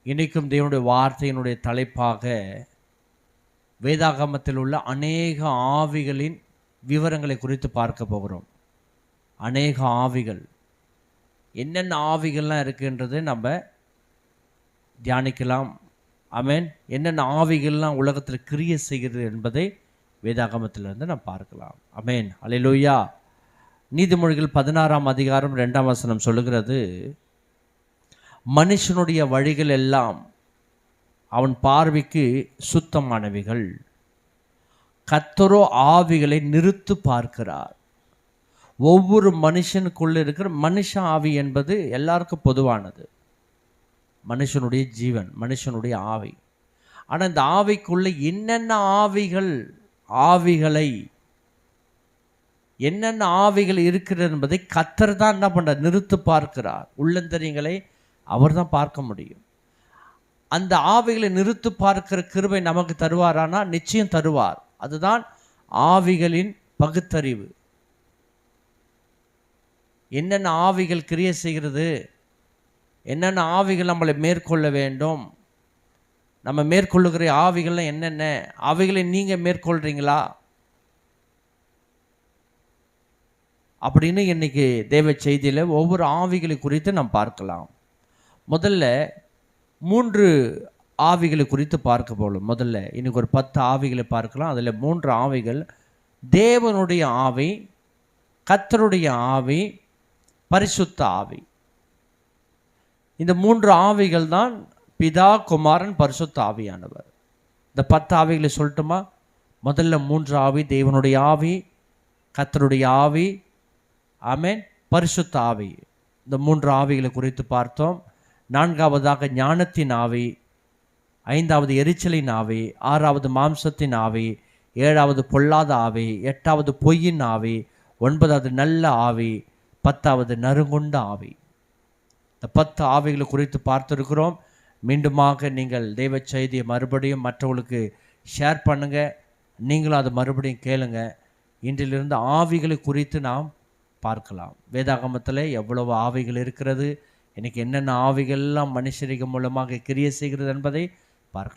இன்றைக்கும் தேவனுடைய வார்த்தையினுடைய தலைப்பாக வேதாகமத்தில் உள்ள அநேக ஆவிகளின் விவரங்களை குறித்து பார்க்க போகிறோம். அநேக ஆவிகள், என்னென்ன ஆவிகள்லாம் இருக்குன்றது நம்ம தியானிக்கலாம். ஆமென். என்னென்ன ஆவிகள்லாம் உலகத்தில் கிரியை செய்கிறது என்பதை வேதாகமத்திலிருந்து நாம் பார்க்கலாம். ஆமென். அல்லேலூயா. நீதிமொழிகள் 16ஆம் அதிகாரம் 2ஆம் வசனம் சொல்லுகிறது, மனுஷனுடைய வழிகள் எல்லாம் அவன் பார்வைக்கு சுத்தமானவைகள், கர்த்தரோ ஆவிகளை நிறுத்து பார்க்கிறார். ஒவ்வொரு மனுஷனுக்குள்ள இருக்கிற மனுஷ ஆவி என்பது எல்லாருக்கும் பொதுவானது. மனுஷனுடைய ஜீவன், மனுஷனுடைய ஆவி. ஆனால் இந்த ஆவிக்குள்ள என்னென்ன ஆவிகளை என்னென்ன ஆவிகள் இருக்கிறது என்பதை கர்த்தர் தான் என்ன பண்றார்? நிறுத்து பார்க்கிறார். உள்ளந்தரியங்களை அவர் தான் பார்க்க முடியும். அந்த ஆவிகளை நிறுத்து பார்க்கிற கிருபை நமக்கு தருவாரானா? நிச்சயம் தருவார். அதுதான் ஆவிகளின் பகுத்தறிவு. என்னென்ன ஆவிகள் கிரியை செய்கிறது, என்னென்ன ஆவிகள் நம்மளை மேற்கொள்ள வேண்டும், நம்ம மேற்கொள்ளுகிற ஆவிகள்லாம் என்னென்ன ஆவிகளை நீங்கள் மேற்கொள்கிறீங்களா அப்படின்னு இன்னைக்கு தேவ செய்தியில் ஒவ்வொரு ஆவிகளை குறித்து நாம் பார்க்கலாம். முதல்ல 3 ஆவிகளை குறித்து பார்க்க போகலாம். முதல்ல இன்னைக்கு ஒரு 10 ஆவிகளை பார்க்கலாம். அதில் 3 ஆவிகள் தேவனுடைய ஆவி, கர்த்தருடைய ஆவி, பரிசுத்த ஆவி. இந்த 3 ஆவிகள் தான் பிதா, குமாரன், பரிசுத்த ஆவியானவர். இந்த 10 ஆவிகளை சொல்லட்டுமா? முதல்ல 3 ஆவி தேவனுடைய ஆவி, கர்த்தருடைய ஆவி, ஆமென், பரிசுத்த ஆவி. இந்த 3 ஆவிகளை குறித்து பார்த்தோம். 4ஆவதாக ஞானத்தின் ஆவி, 5ஆவது எரிச்சலின் ஆவி, 6ஆவது மாம்சத்தின் ஆவி, 7ஆவது பொல்லாத ஆவி, 8ஆவது பொய்யின் ஆவி, 9ஆவது நல்ல ஆவி, 10ஆவது நறுங்குண்ட ஆவி. இந்த 10 ஆவிகளை குறித்து பார்த்துருக்கிறோம். மீண்டுமாக நீங்கள் தெய்வ செய்தியை மறுபடியும் மற்றவர்களுக்கு ஷேர் பண்ணுங்கள். நீங்களும் அதை மறுபடியும் கேளுங்க. இன்றிலிருந்து ஆவிகளை குறித்து நாம் பார்க்கலாம். வேதாகமத்தில் எவ்வளவு ஆவிகள் இருக்கிறது, இன்னைக்கு என்னென்ன ஆவிகள்லாம் மனுஷரிகம் மூலமாக கிரியை செய்கிறது என்பதை பார்க்கலாம்.